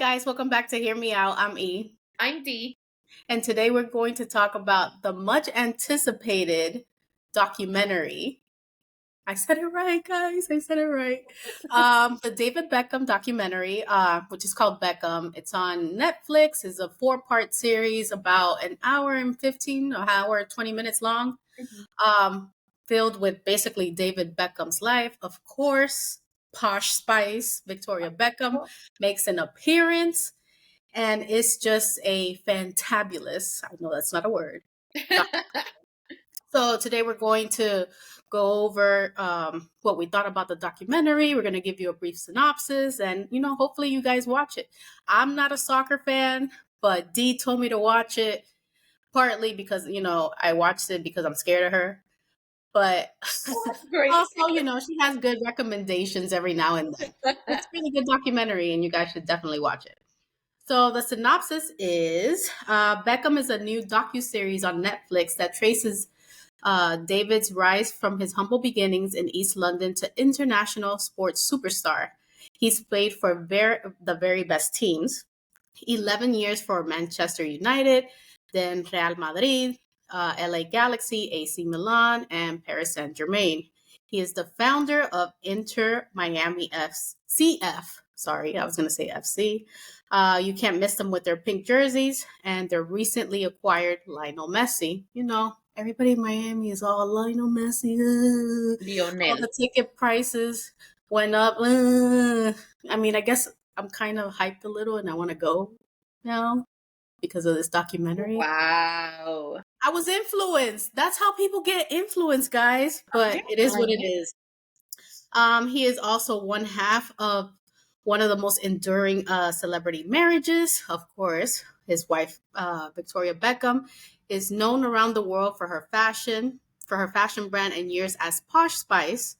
guys, welcome back to Hear Me Out. I'm E. I'm Dee. And today we're going to talk about the much anticipated documentary. I said it right, guys. I said it right. The David Beckham documentary, which is called Beckham. It's on Netflix. It's a 4-part series, about an hour and 15, or hour and 20 minutes long, filled with basically David Beckham's life. Of course, Posh Spice, Victoria Beckham, makes an appearance. And it's just a fantabulous, I know that's not a word. So today we're going to go over what we thought about the documentary. We're going to give you a brief synopsis and, hopefully you guys watch it. I'm not a soccer fan, but Dee told me to watch it partly because, I watched it because I'm scared of her. But Great. also, she has good recommendations every now and then. It's a really good documentary and you guys should definitely watch it. So the synopsis is Beckham is a new docuseries on Netflix that traces David's rise from his humble beginnings in East London to international sports superstar. He's played for the very best teams, 11 years for Manchester United, then Real Madrid, LA Galaxy, AC Milan, and Paris St.Germain. He is the founder of Inter Miami CF. Sorry, I was going to say FC. You can't miss them with their pink jerseys and their recently acquired Lionel Messi. Everybody in Miami is all Lionel Messi. Lionel. All the ticket prices went up. I guess I'm kind of hyped a little and I want to go now because of this documentary. Wow. I was influenced. That's how people get influenced, guys. But it is what it is. He is also one half of one of the most enduring celebrity marriages. Of course, his wife, Victoria Beckham, is known around the world for her fashion brand and years as Posh Spice,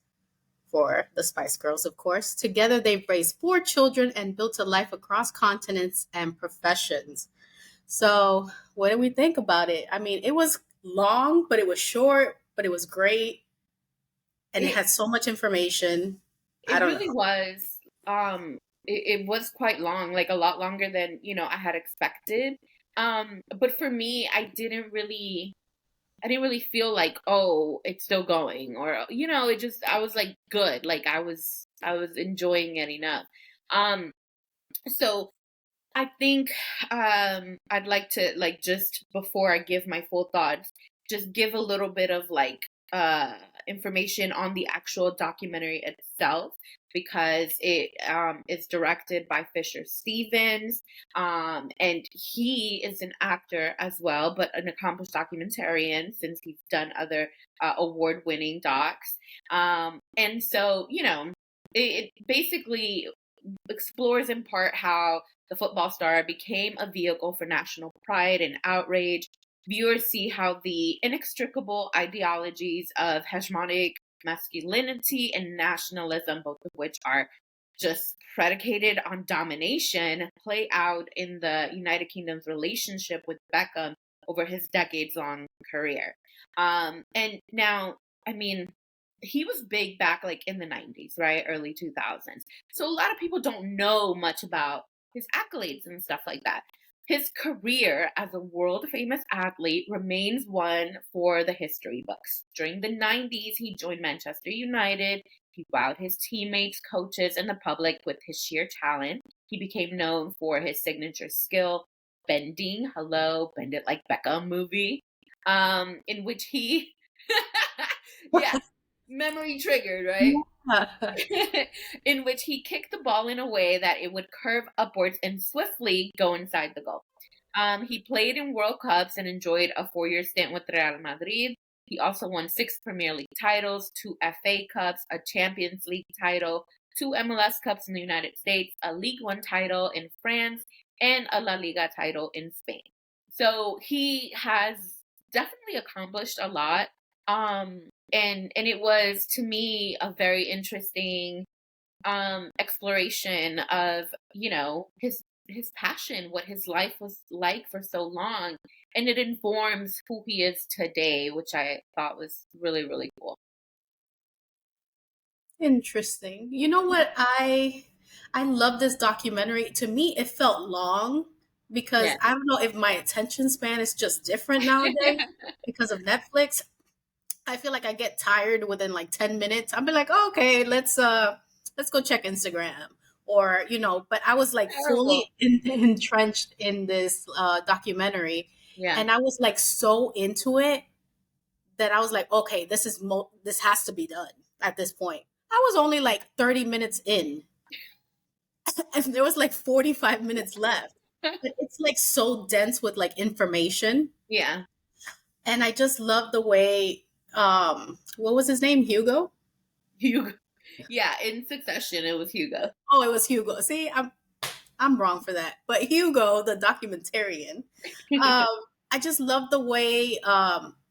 for the Spice Girls, of course. Together, they've raised 4 children and built a life across continents and professions. So what do we think about it? It was long, but it was short, but it was great. And it had so much information. It really was. It was quite long, like a lot longer than, I had expected. But for me, I didn't really feel like, oh, it's still going, or, I was like, good. Like I was enjoying it enough. So I think I'd like to, like, just before I give my full thoughts, just give a little bit of like information on the actual documentary itself, because it is directed by Fisher Stevens, and he is an actor as well, but an accomplished documentarian since he's done other award-winning docs. And so, it basically explores in part how the football star became a vehicle for national pride and outrage. Viewers see how the inextricable ideologies of hegemonic masculinity and nationalism, both of which are just predicated on domination, play out in the United Kingdom's relationship with Beckham over his decades-long career. And now, he was big back like in the 90s, right? Early 2000s. So a lot of people don't know much about his accolades and stuff like that. His career as a world-famous athlete remains one for the history books. During the 90s, he joined Manchester United. He wowed his teammates, coaches, and the public with his sheer talent. He became known for his signature skill, bending, hello, Bend It Like Beckham movie, in which he... yes. Memory triggered, right? In which he kicked the ball in a way that it would curve upwards and swiftly go inside the goal. He played in World Cups and enjoyed a 4-year stint with Real Madrid. He also won 6 Premier League titles, 2 FA Cups, a Champions League title, 2 MLS Cups in the United States, a League One title in France, and a La Liga title in Spain. So he has definitely accomplished a lot. And it was, to me, a very interesting exploration of, his passion, what his life was like for so long. And it informs who he is today, which I thought was really, really cool. Interesting. You know what? I I love this documentary. To me, it felt long because Yeah. I don't know if my attention span is just different nowadays because of Netflix. I feel like I get tired within like 10 minutes. I'll be like, oh, okay, let's go check Instagram. Or, but I was like Terrible. fully entrenched in this documentary, Yeah. and I was like so into it that I was like, okay, this has to be done at this point. I was only like 30 minutes in, and there was like 45 minutes left. But it's like so dense with like information, Yeah. and I just love the way what was his name? Hugo? Hugo. Yeah, in Succession, it was Hugo. Oh, it was Hugo. See, I'm wrong for that. But Hugo, the documentarian, um, I just love the way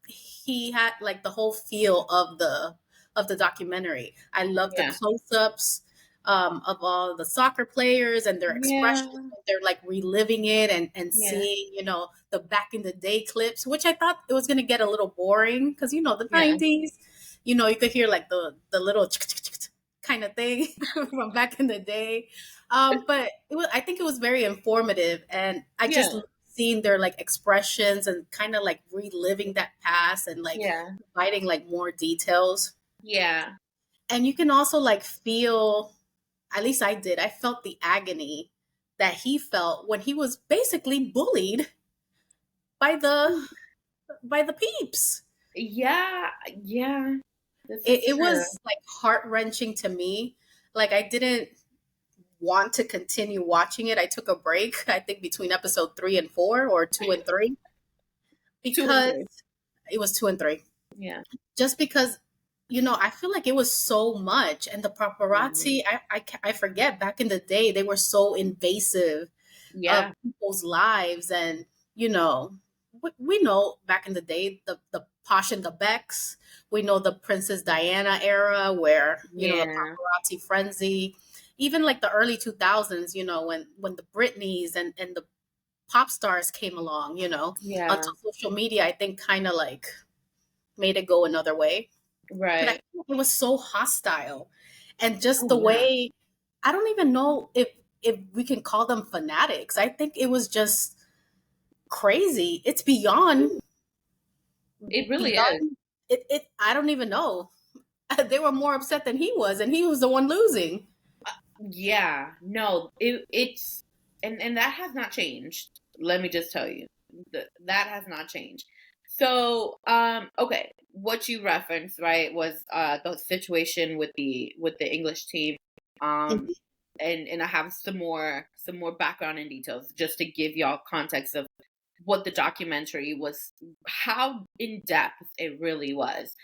he had like the whole feel of the documentary. I love the Yeah. close-ups of all the soccer players and their expressions. Yeah. They're like reliving it and Yeah. seeing, the back in the day clips, which I thought it was going to get a little boring because the Yeah. 90s, you could hear like the little kind of thing from back in the day. But I think it was very informative, and I just Yeah. love seeing their like expressions and kind of like reliving that past and like Yeah. providing like more details. Yeah. And you can also like feel, at least I did, I felt the agony that he felt when he was basically bullied by the peeps. Yeah. Yeah. This It, is it true. was like heart wrenching to me. Like I didn't want to continue watching it. I took a break, I think between episode 3 and 4 or 2 and 3, Two and because three. it was 2 and 3. Yeah. Just because, I feel like it was so much. And the Mhm. paparazzi, I forget back in the day, they were so invasive of Yeah. people's lives. And, we know back in the day, the Posh and the Becks, we know the Princess Diana era where, the Yeah. paparazzi frenzy, even like the early 2000s, when the Britneys and the pop stars came along, Yeah. until social media, I think kind of like made it go another way. But I Right. feel like it was so hostile. And just Oh the yeah. way, I don't even know if we can call them fanatics. I think it was just crazy. It's It really is. beyond it. I don't even know. They were more upset than he was, and he was the one losing. Yeah. No, it's and that has not changed. Let me just tell you. That has not changed. So, okay, what you referenced, right, was the situation with the English team. Um Mhm. and I have some more background and details just to give y'all context of what the documentary was, how in depth it really was.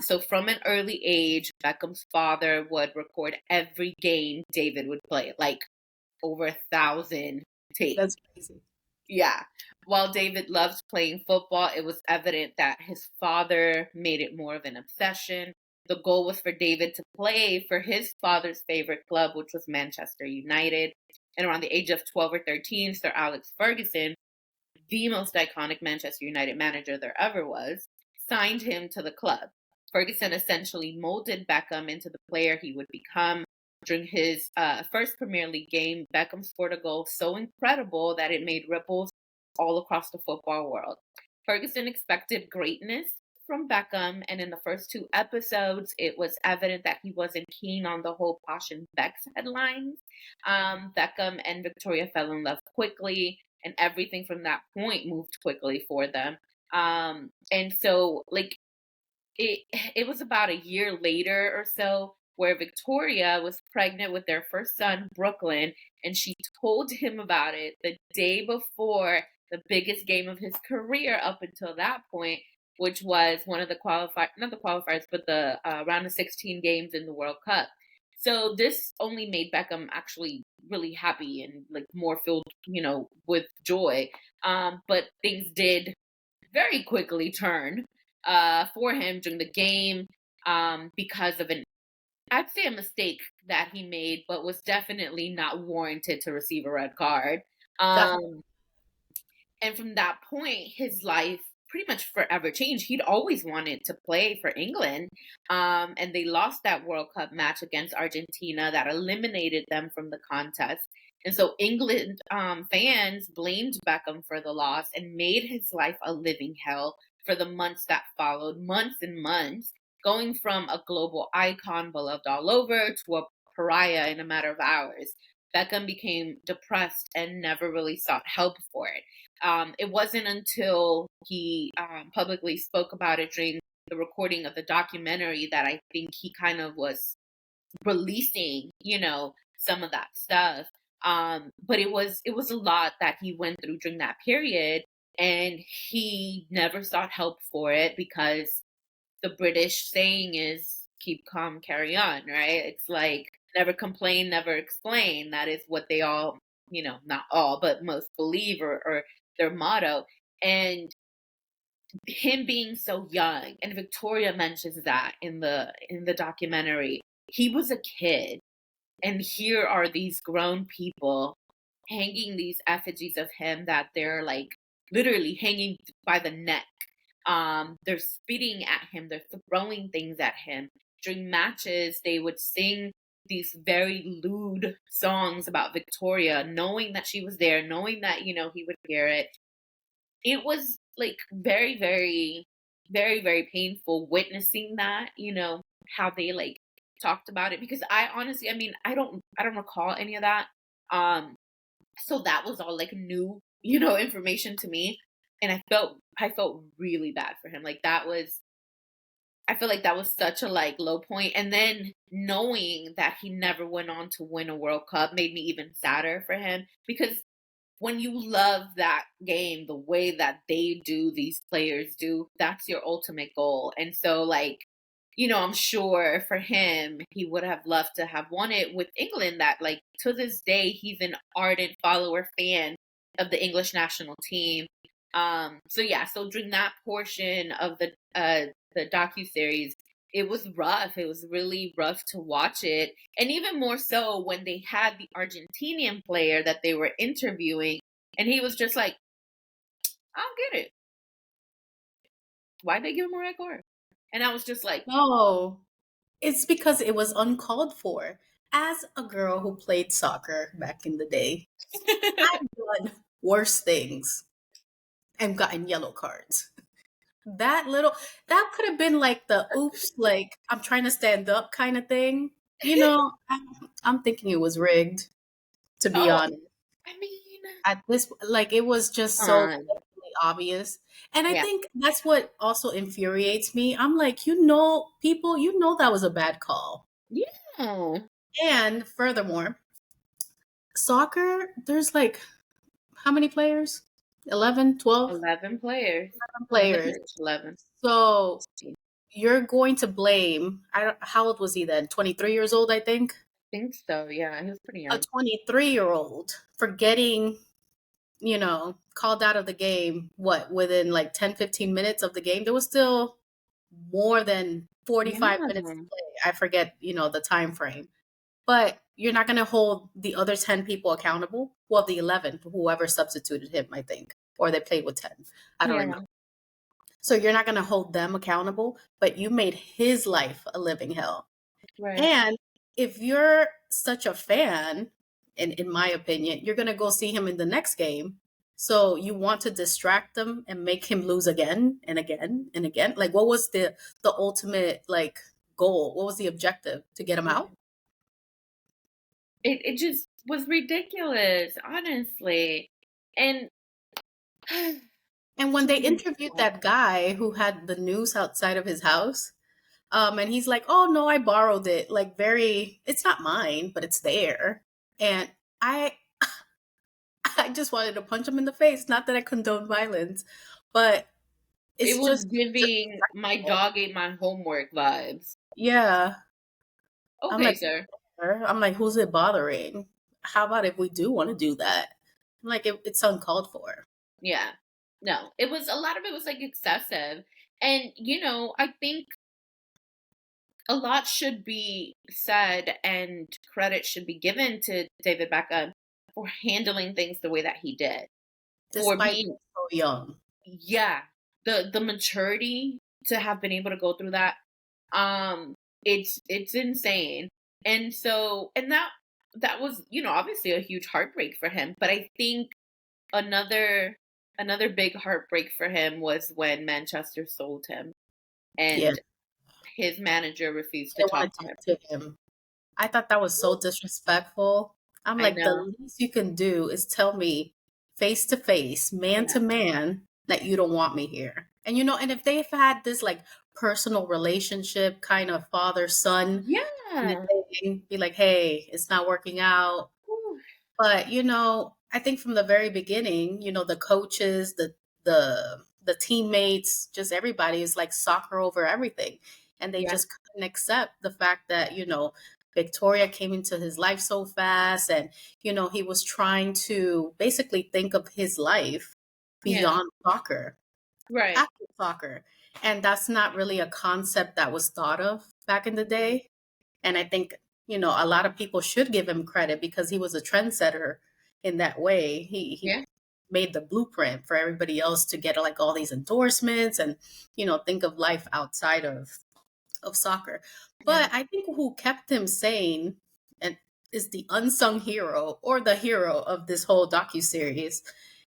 So from an early age, Beckham's father would record every game David would play, like over 1,000 tapes. That's crazy. Yeah. While David loved playing football, it was evident that his father made it more of an obsession. The goal was for David to play for his father's favorite club, which was Manchester United. And around the age of 12 or 13, Sir Alex Ferguson, the most iconic Manchester United manager there ever was, signed him to the club. Ferguson essentially molded Beckham into the player he would become. During his first Premier League game, Beckham scored a goal so incredible that it made ripples all across the football world. Ferguson expected greatness from Beckham, and in the first two episodes, it was evident that he wasn't keen on the whole Posh and Becks headlines. Beckham and Victoria fell in love quickly, and everything from that point moved quickly for them. And so, like, it was about a year later or so where Victoria was pregnant with their first son, Brooklyn, and she told him about it the day before the biggest game of his career up until that point, which was one of the not the qualifiers, but the round of 16 games in the World Cup. So this only made Beckham actually really happy and like more filled, with joy. But things did very quickly turn for him during the game because of I'd say a mistake that he made, but was definitely not warranted to receive a red card. Definitely. Um, and from that point, his life pretty much forever changed. He'd always wanted to play for England, and they lost that World Cup match against Argentina that eliminated them from the contest. And so England fans blamed Beckham for the loss and made his life a living hell for the months that followed, months and months, going from a global icon beloved all over to a pariah in a matter of hours. Beckham became depressed and never really sought help for it. It wasn't until he publicly spoke about it during the recording of the documentary that I think he kind of was releasing, some of that stuff. But it was a lot that he went through during that period, and he never sought help for it because the British saying is keep calm, carry on, right? It's like never complain, never explain. That is what they all, not all, but most believe, or their motto. And him being so young, and Victoria mentions that in the documentary, he was a kid, and here are these grown people hanging these effigies of him that they're like literally hanging by the neck. They're spitting at him, they're throwing things at him. During matches, they would sing these very lewd songs about Victoria, knowing that she was there, knowing that, he would hear it. It was like very, very, very, very painful witnessing that, how they like talked about it, because I honestly, I mean, I don't recall any of that. Um, so that was all like new, information to me. And I felt really bad for him. Like I feel like that was such a like low point. And then knowing that he never went on to win a World Cup made me even sadder for him, because when you love that game the way that they do, these players do, that's your ultimate goal. And so, like, I'm sure for him, he would have loved to have won it with England. That, like, to this day, he's an ardent follower fan of the English national team. So yeah, so during that portion of the docu series, it was rough. It was really rough to watch it, and even more so when they had the Argentinian player that they were interviewing, and he was just like, "I don't get it. Why'd they give him a red card?" And I was just like, No, it's because it was uncalled for. As a girl who played soccer back in the day, I've done worse things and gotten yellow cards. That could have been like the oops, like I'm trying to stand up kind of thing. I'm thinking it was rigged, to be "Oh, honest. I mean, At this, like, it was just come so on, blatantly obvious. And I yeah, think that's what also infuriates me. I'm like, people, that was a bad call. yeah, And furthermore, soccer, there's like how many players? 11, 12 11 players, players. unlimited 11." So you're going to blame, I don't, how old was he then? 23 years old, I think. Think so. Yeah, he was pretty A young. 23-year-old for getting, called out of the game, what, within like 10, 15 minutes of the game? There was still more than 45 minutes to Yeah, play. I forget, the time frame. But you're not going to hold the other 10 people accountable. Well, the 11, whoever substituted him, I think, or they played with 10. I don't yeah, remember. So you're not going to hold them accountable, but you made his life a living hell. right. And if you're such a fan, in my opinion, you're going to go see him in the next game. So you want to distract them and make him lose again and again and again. Like, what was the ultimate like goal? What was the objective? To get him Yeah. out? It just was ridiculous, honestly. And And when just they interviewed that guy who had the news outside of his house, and he's like, "Oh no, I borrowed it." Like, it's not mine, but it's there. And I I just wanted to punch him in the face. Not that I condone violence, but it it's was just giving my dog ate my homework vibes. yeah. I'm Okay, like, sir. I'm like, who's it bothering? How about if we do want to do that? I'm like, it's uncalled for. Yeah. No, it was a lot of it was like excessive. And, I think a lot should be said and credit should be given to David Beckham for handling things the way that he did. For Despite being, being so young. yeah, the maturity to have been able to go through that, um, it's insane. And so, and that was, obviously a huge heartbreak for him. But I think another another big heartbreak for him was when Manchester sold him Yeah, and his manager refused I to didn't talk want to to him. talk to him. I thought that was so disrespectful. I'm I like, the know. least you can do is tell me face to face, man Yeah. to man, that you don't want me here. And and if they've had this like personal relationship, kind of father son kind of Yeah. thing, be like, hey, it's not working out. Whew. But, I think from the very beginning, the coaches, the teammates, just everybody is like soccer over everything. And they Yeah. just couldn't accept the fact that, Victoria came into his life so fast and, he was trying to basically think of his life Yeah. beyond soccer, Right. after soccer. And that's not really a concept that was thought of back in the day. And I think, a lot of people should give him credit because he was a trendsetter in that way. He Yeah. made the blueprint for everybody else to get like all these endorsements and, think of life outside of soccer. Yeah. But I think who kept him sane and is the unsung hero or the hero of this whole docuseries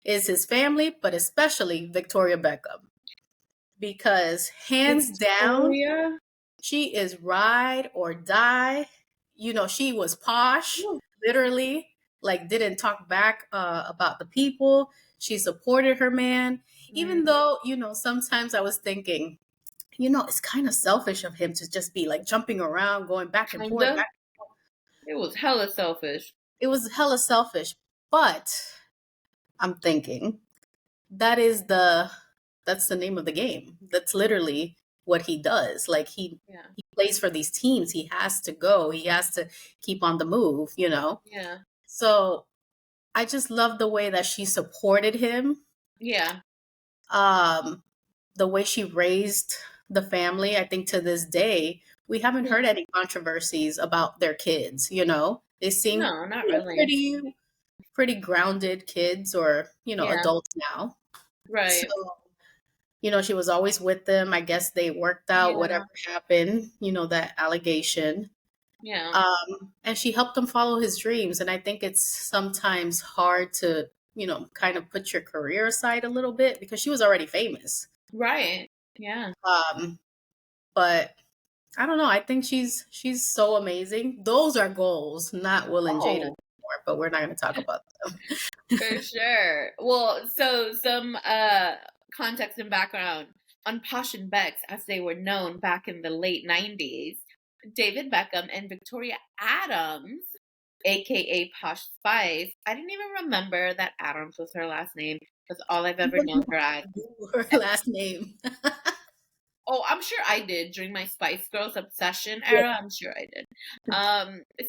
is his family, but especially Victoria Beckham. Because hands down, Victoria. she is ride or die. She was posh, Whew. literally, like didn't talk back about the people. She supported her man, Right. even though, sometimes I was thinking, it's kind of selfish of him to just be like jumping around, going back and forth. Kinda. It was hella selfish. It was hella selfish. But I'm thinking that is that's the name of the game. That's literally what he does. Like Yeah. he plays for these teams. He has to go. He has to keep on the move. Yeah. So I just love the way that she supported him. Yeah. Um, the way she raised the family. I think to this day we haven't Yeah. heard any controversies about their kids. They seem No, not really. pretty grounded kids or Yeah. adults now. So Right. she was always with them. I guess they worked out whatever Yeah. happened, that allegation. Yeah. And she helped him follow his dreams. And I think it's sometimes hard to, kind of put your career aside a little bit because she was already famous. Right. Yeah. Um, but I don't know. I think she's so amazing. Those are goals, not Will and Jada Oh, anymore, but we're not going to talk about them. for sure. Well, so some context and background on Posh and Becks, as they were known back in the late 90s. David Beckham and Victoria Adams, aka Posh Spice. I didn't even remember that Adams was her last name. That's all I've ever known her as. Her last name. Oh, I'm sure I did during my Spice Girls obsession Yeah. era. I'm sure I did.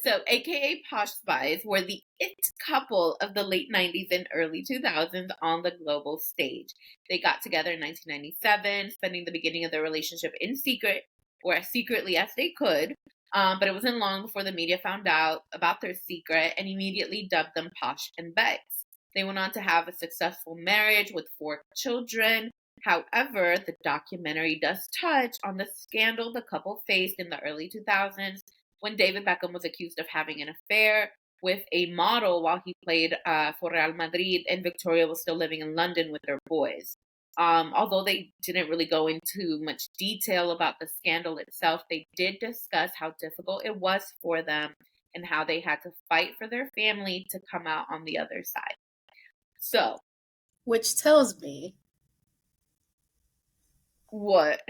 So AKA Posh Spies were the it couple of the late 90s and early 2000s on the global stage. They got together in 1997, spending the beginning of their relationship in secret, or as secretly as they could. But it wasn't long before the media found out about their secret and immediately dubbed them Posh and Becks. They went on to have a successful marriage with 4 children. However, the documentary does touch on the scandal the couple faced in the early 2000s when David Beckham was accused of having an affair with a model while he played for Real Madrid, and Victoria was still living in London with their boys. Although they didn't really go into much detail about the scandal itself, they did discuss how difficult it was for them and how they had to fight for their family to come out on the other side. So, Which tells me what?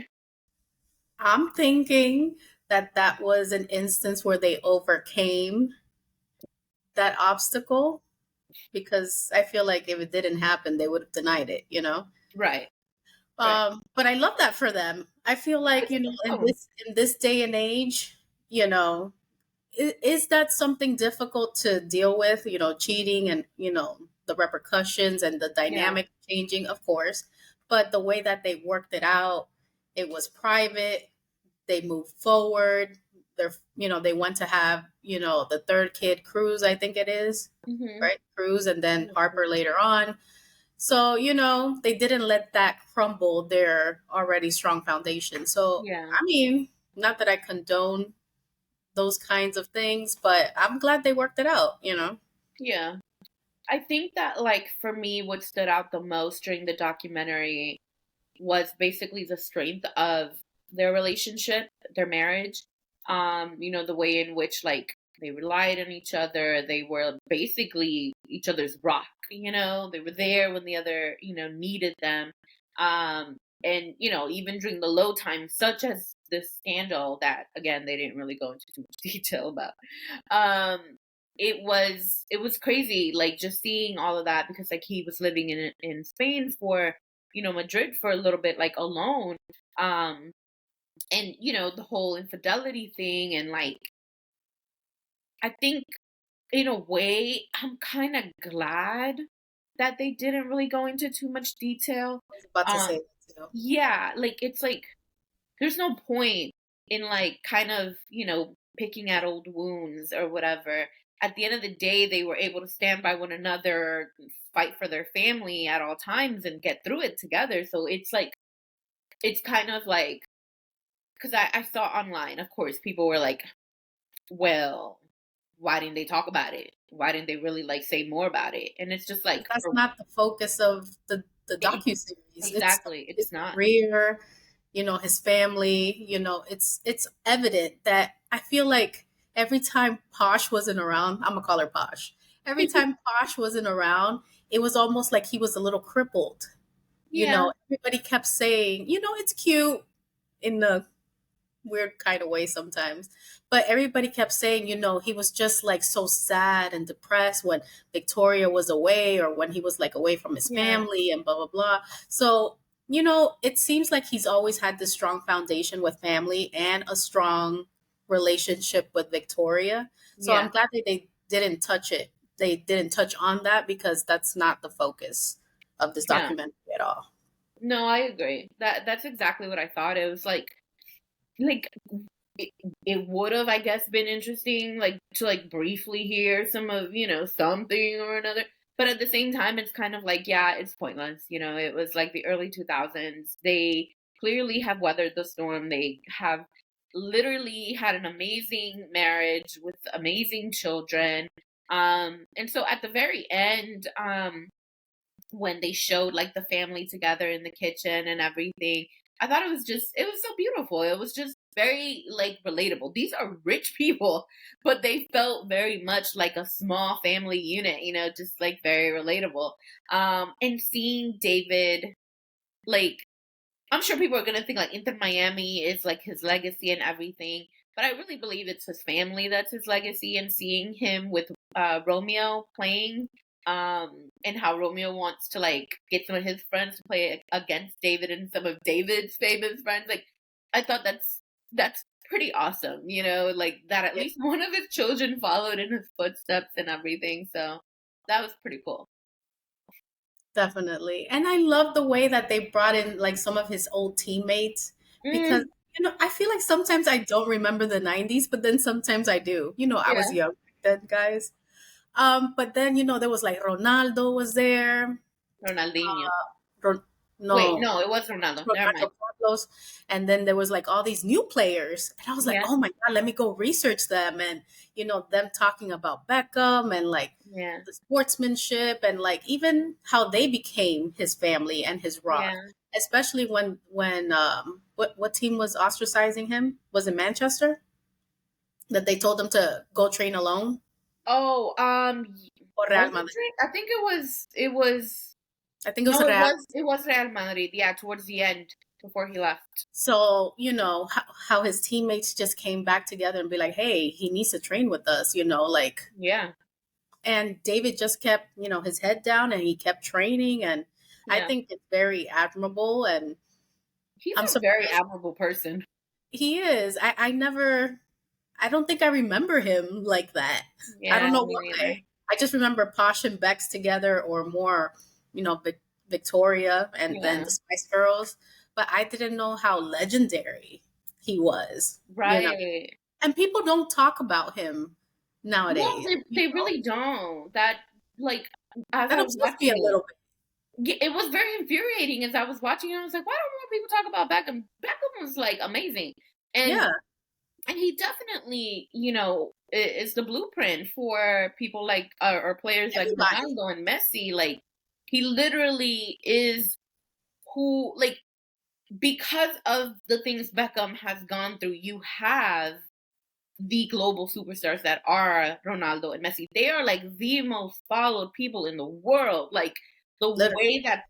I'm thinking that that was an instance where they overcame that obstacle because I feel like if it didn't happen, they would have denied it. Right, right. But I love that for them. I feel I like, do in too. this day and age, is that something difficult to deal with, cheating and, the repercussions and the Yeah. dynamic changing, of course. But the way that they worked it out, it was private. They moved forward. They went to have, the third kid, Cruz, I think it is, Mhm. right? Cruz, and then Harper later on. So, they didn't let that crumble their already strong foundation. So, Yeah. I mean, not that I condone those kinds of things, but I'm glad they worked it out. Yeah. I think that, like, for me, what stood out the most during the documentary was basically the strength of their relationship, their marriage. The way in which, like, they relied on each other. They were basically each other's rock, they were there when the other, needed them. And even during the low times, such as this scandal that, again, they didn't really go into too much detail about. Um, it was crazy, like, just seeing all of that, because, like, he was living in Spain for, Madrid for a little bit, like, alone. Um, and the whole infidelity thing, and, like, I think in a way I'm kind of glad that they didn't really go into too much detail. I was about to say Um, that too. yeah, like, it's like there's no point in, like, kind of, picking at old wounds or whatever. At the end of the day, they were able to stand by one another, fight for their family at all times, and get through it together. So it's like, it's kind of like, because I saw online, of course, people were like, well, why didn't they talk about it? Why didn't they really, like, say more about it? And it's just like, But that's not the focus of the ex- docu-series. It's exactly, his it's not. career, his family. It's evident that I feel like every time Posh wasn't around, I'm gonna call her Posh. Every time Posh wasn't around, it was almost like he was a little crippled. Yeah, Everybody kept saying, it's cute in the weird kind of way sometimes. But everybody kept saying, he was just like so sad and depressed when Victoria was away, or when he was like away from his yeah, family and blah, blah, blah. So, it seems like he's always had this strong foundation with family and a strong relationship with Victoria. So I'm yeah, glad that they didn't touch it. They didn't touch on that, because that's not the focus of this yeah. documentary at all. No, I agree. That's exactly what I thought. It was like it, it would have, I guess, been interesting, like, to, like, briefly hear some of, something or another. But at the same time, it's kind of like, yeah, it's pointless. It was like the early 2000s. They clearly have weathered the storm. They have literally had an amazing marriage with amazing children. And so at the very end, when they showed, like, the family together in the kitchen and everything, I thought it was so beautiful. It was just very, like, relatable. These are rich people, but they felt very much like a small family unit, just, like, very relatable. And seeing David, like, I'm sure people are gonna think, like, Inter Miami is, like, his legacy and everything, but I really believe it's his family that's his legacy. And seeing him with Romeo playing, and how Romeo wants to, like, get some of his friends to play against David and some of David's famous friends, like, I thought that's pretty awesome. Like, that at Yeah. least one of his children followed in his footsteps and everything. So that was pretty cool. Definitely. And I love the way that they brought in like some of his old teammates, because Mm, I feel like sometimes I don't remember the 90s, but then sometimes I do. I was yeah, young back then, guys. But then, there was like Ronaldo was there. Ronaldinho. Ron- Wait, no, no, it was Ronaldo. Never mind. Roberto Carlos, and then there was like all these new players, and I was like, Yeah, oh my god, let me go research them, and them talking about Beckham and like yeah, the sportsmanship, and like even how they became his family and his rock, yeah. especially when what team was ostracizing him? Was it Manchester that they told him to go train alone, Oh, or was Real it Madrid? Drake? I think it was I think it was no, it Real. was Real Madrid. Yeah, towards the end before he left. So, how his teammates just came back together and be like, hey, he needs to train with us, like, Yeah, and David just kept, his head down, and he kept training. And I yeah. think it's very admirable. And He's I'm a very surprised admirable person. he is. I don't think I remember him like that. I don't Yeah, know me neither. why. I just remember Posh and Becks together, or more, Victoria and then Yeah, the Spice Girls. But I didn't know how legendary he was. right. And people don't talk about him No, nowadays. they really don't. That, like, as That I was upsets me a watching it, little bit. it was very infuriating as I was watching it. I was like, why don't more people talk about Beckham? Beckham was like amazing. Yeah, And he definitely, is the blueprint for people like or players like everybody. Ronaldo and Messi. Like he literally is who like because of the things Beckham has gone through, you have the global superstars that are Ronaldo and Messi. They are like the most followed people in the world. Like the way Literally. that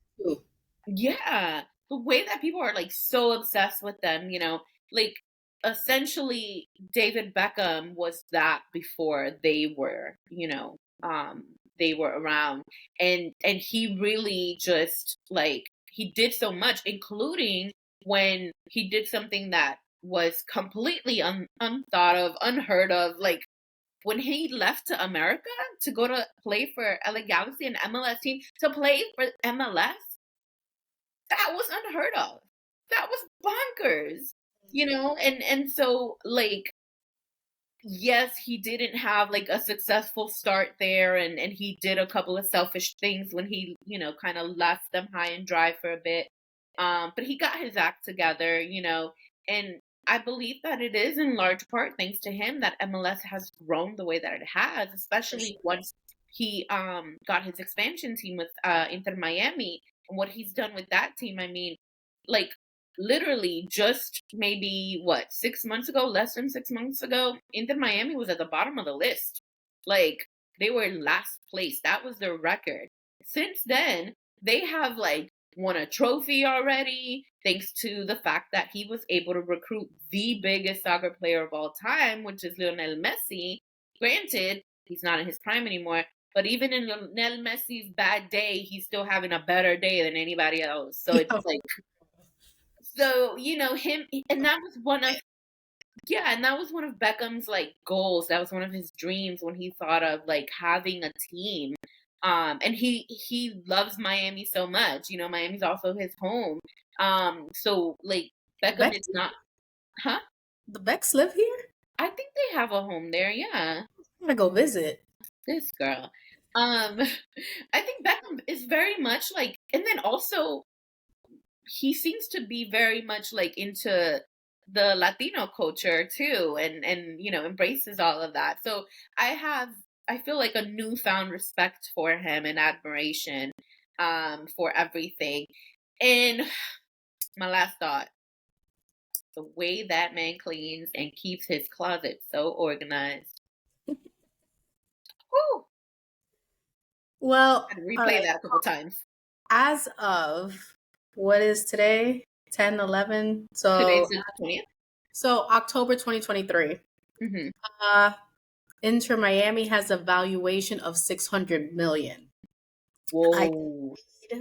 yeah, the way that people are like so obsessed with them, like essentially David Beckham was that before they were around, and he really just like he did so much, including when he did something that was completely unthought of, unheard of, like when he left to America to go to play for LA Galaxy, an MLS team, to play for MLS, that was unheard of. That was bonkers. And so like yes, he didn't have like a successful start there, and he did a couple of selfish things when he, kind of left them high and dry for a bit. But he got his act together, and I believe that it is in large part thanks to him that MLS has grown the way that it has, For especially sure. once he got his expansion team with Inter Miami, and what he's done with that team. I mean, like literally just maybe what 6 months ago, less than 6 months ago, Inter Miami was at the bottom of the list. Like they were last place. That was their record. Since then, they have like won a trophy already, thanks to the fact that he was able to recruit the biggest soccer player of all time, which is Lionel Messi. Granted, he's not in his prime anymore, but even in Lionel Messi's bad day, he's still having a better day than anybody else. So it's Yeah. like so, him, and that was one of, yeah, and that was one of Beckham's like goals. That was one of his dreams when he thought of like having a team. And he loves Miami so much. Miami's also his home. So like The Beckham is Becks, not, huh? the Becks live here. I think they have a home there. Yeah, I'm gonna go visit. this girl. Um, I think Beckham is very much like, and then also he seems to be very much like into the Latino culture too, and embraces all of that. So I feel like a newfound respect for him and admiration for everything. And my last thought, the way that man cleans and keeps his closet so organized. Whew, Well, I had to all replay right. that a couple times. As of what is today? 10, 11. Today's So the 20th. October 2023. Mm-hmm. Uh Inter Miami has a valuation of 600 million. I Whoa.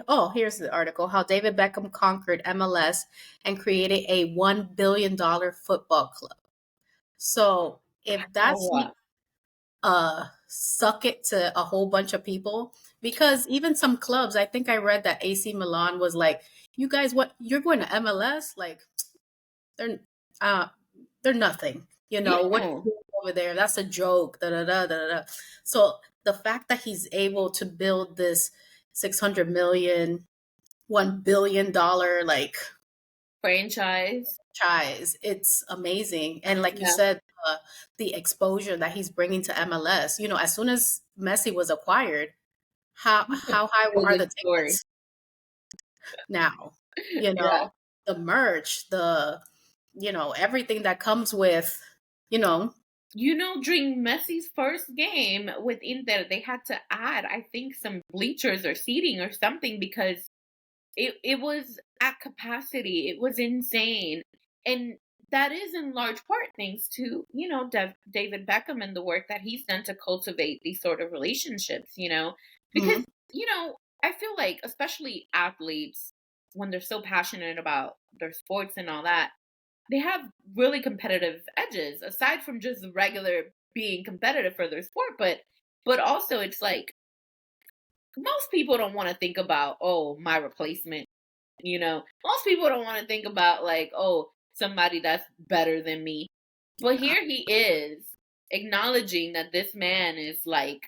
Oh, here's the article. How David Beckham conquered MLS and created a $1 billion football club. So if that's Wow. suck it to a whole bunch of people, because even some clubs, I think I read that AC Milan was like, you guys, what, you're going to MLS? Like they're uh they're nothing. What Yeah. you doing over there? That's a joke. Da da da da da. So the fact that he's able to build this 600 million, $1 billion like Franchise. franchise, it's amazing. And like you Yeah. said, the exposure that he's bringing to MLS. As soon as Messi was acquired, how high Feel are good the story. tickets now? Yeah. The merch, everything that comes with, you know, During Messi's first game with Inter, they had to add, I think, some bleachers or seating or something because it was at capacity. It was insane. And that is in large part thanks to, David Beckham and the work that he's done to cultivate these sort of relationships, because, mhm, I feel like, especially athletes, when they're so passionate about their sports and all that, they have really competitive edges aside from just the regular being competitive for their sport, but also it's like most people don't want to think about, oh, my replacement. Most people don't want to think about like, oh, somebody that's better than me. But here he is acknowledging that this man is like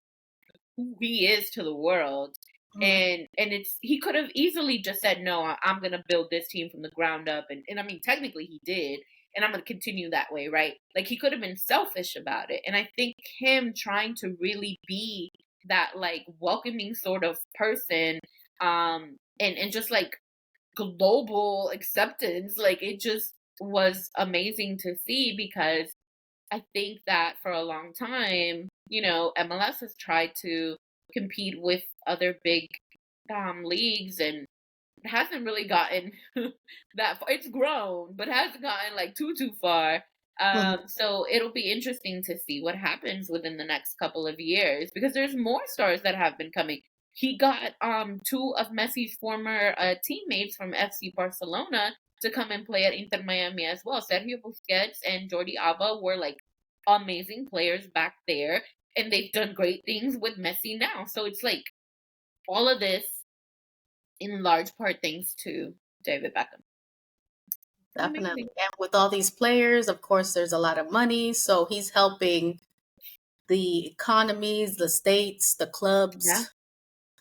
who he is to the world. Mhm. and it's he could have easily just said, no, I'm gonna build this team from the ground up, and I mean technically he did, and I'm gonna continue that way, right? Like he could have been selfish about it. And I think him trying to really be that like welcoming sort of person, and just like global acceptance, like it just was amazing to see, because I think that for a long time, MLS has tried to compete with other big leagues, and it hasn't really gotten that far. It's grown, but hasn't gotten like too far. Mhm. So it'll be interesting to see what happens within the next couple of years, because there's more stars that have been coming. He got two of Messi's former teammates from FC Barcelona to come and play at Inter Miami as well. Sergio Busquets and Jordi Alba were like amazing players back there, and they've done great things with Messi now. So it's like all of this in large part thanks to David Beckham. Definitely. Amazing. And with all these players, of course, there's a lot of money. So he's helping the economies, the states, the Yeah. clubs,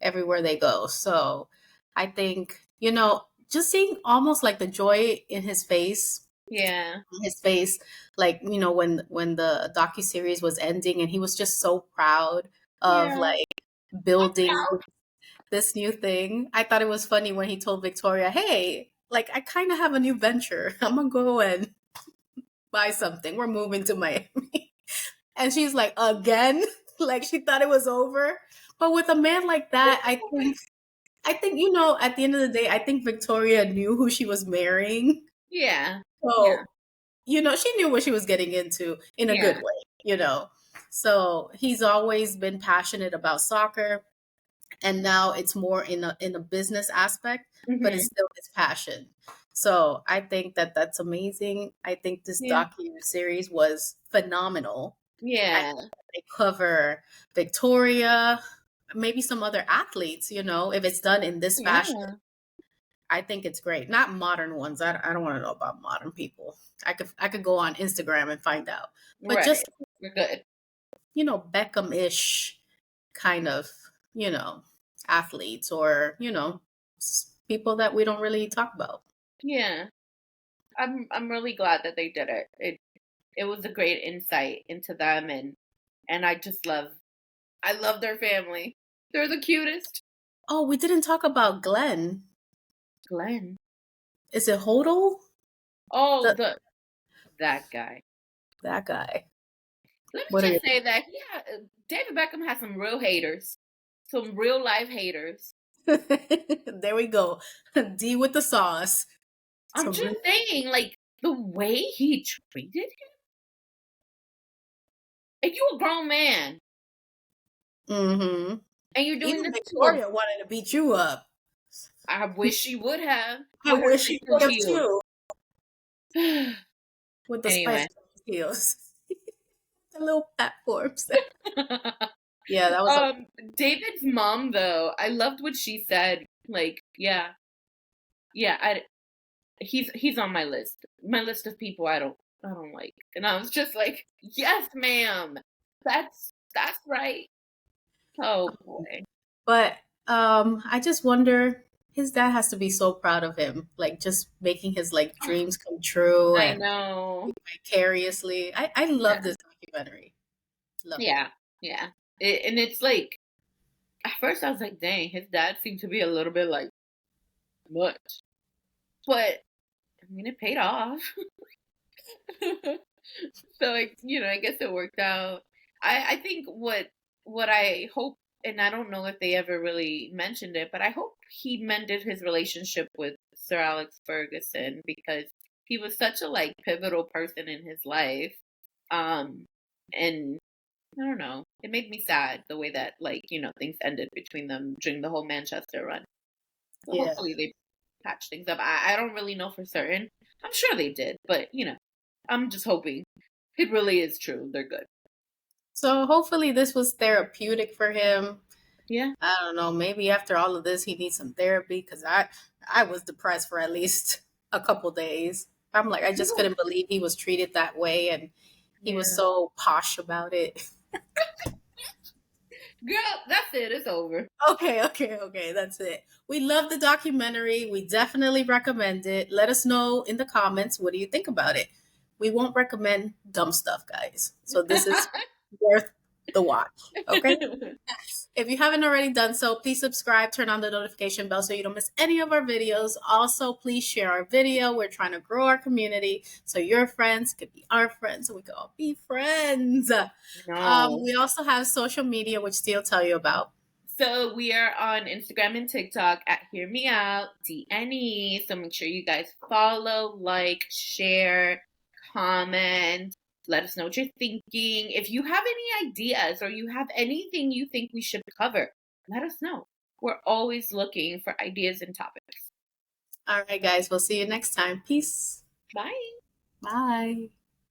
everywhere they go. So I think, just seeing almost like the joy in Yeah. his face, like, when the docuseries was ending and he was just so proud of Yeah. like building this new thing. I thought it was funny when he told Victoria, "Hey, like I kind of have a new venture. I'm gonna go and buy something. We're moving to Miami." And she's like, "Again?" Like she thought it was over. But with a man like that, I think at the end of the day, I think Victoria knew who she was marrying. Yeah. Yeah. So, she knew what she was getting into in a good Yeah. way. So, he's always been passionate about soccer, and now it's more in a business aspect, but it's Hmm. still his passion. So I think that that's amazing. I think this Yeah. docu series was phenomenal. I Yeah. think they cover Victoria, maybe some other athletes. If it's done in this fashion, Yeah. I think it's great. Not modern ones. I don't want to know about modern people. I could go on Instagram and find out, but Right. just We're good. Beckham-ish kind of, you know, athletes or, people that we don't really talk about. Yeah. I'm really glad that they did it. It was a great insight into them, and I love their family. They're the cutest. Oh, we didn't talk about Glenn. Glenn. Is it Hodel? Oh, The, the that guy. that guy. Let me What are just you? say that David Beckham has some real haters, some real life haters. There we go. D with the sauce. I'm So, just saying, like the way he treated him, and you a grown man, mm-hmm. and you're doing Even this to a. Victoria wanted to beat you up. I wish she would have I with her wish she would Christian have heels. too, with the Spice Anyway, Girls heels, the little platforms. Yeah, that was a um, David's mom though, I loved what she said. Like, yeah, yeah, he's on my list of people I don't like, and I was just like, yes, ma'am, that's right. Oh boy. But I just wonder, his dad has to be so proud of him, like just making his like dreams come true I and know. vicariously. I love Yeah. this documentary. Loved it. Yeah. Yeah. And it's like, at first I was like, dang, his dad seemed to be a little bit like much. But I mean, it paid off. So I guess it worked out. I think what I hope, and I don't know if they ever really mentioned it, but I hope he mended his relationship with Sir Alex Ferguson, because he was such a like pivotal person in his life. Um, and I don't know, it made me sad the way that like things ended between them during the whole Manchester run. So Yeah. hopefully they patch things up. I don't really know for certain. I'm sure they did, but I'm just hoping it really is true. They're good. So hopefully this was therapeutic for him. Yeah. I don't know. Maybe after all of this, he needs some therapy because I was depressed for at least a couple days. I'm like, I just couldn't believe he was treated that way and he was Yeah. so posh about it. Girl, that's it. It's over. Okay. That's it. We love the documentary. We definitely recommend it. Let us know in the comments, what do you think about it? We won't recommend dumb stuff, guys. So this is worth the watch. Okay. If you haven't already done so, please subscribe, turn on the notification bell so you don't miss any of our videos. Also, please share our video. We're trying to grow our community so your friends could be our friends, so we can all be friends. No. We also have social media, which Steele tell you about. So we are on Instagram and TikTok at Hear Me Out DNE. So make sure you guys follow, like, share, comment. Let us know what you're thinking. If you have any ideas or you have anything you think we should cover, let us know. We're always looking for ideas and topics. All right, guys, we'll see you next time. Peace. Bye. Bye.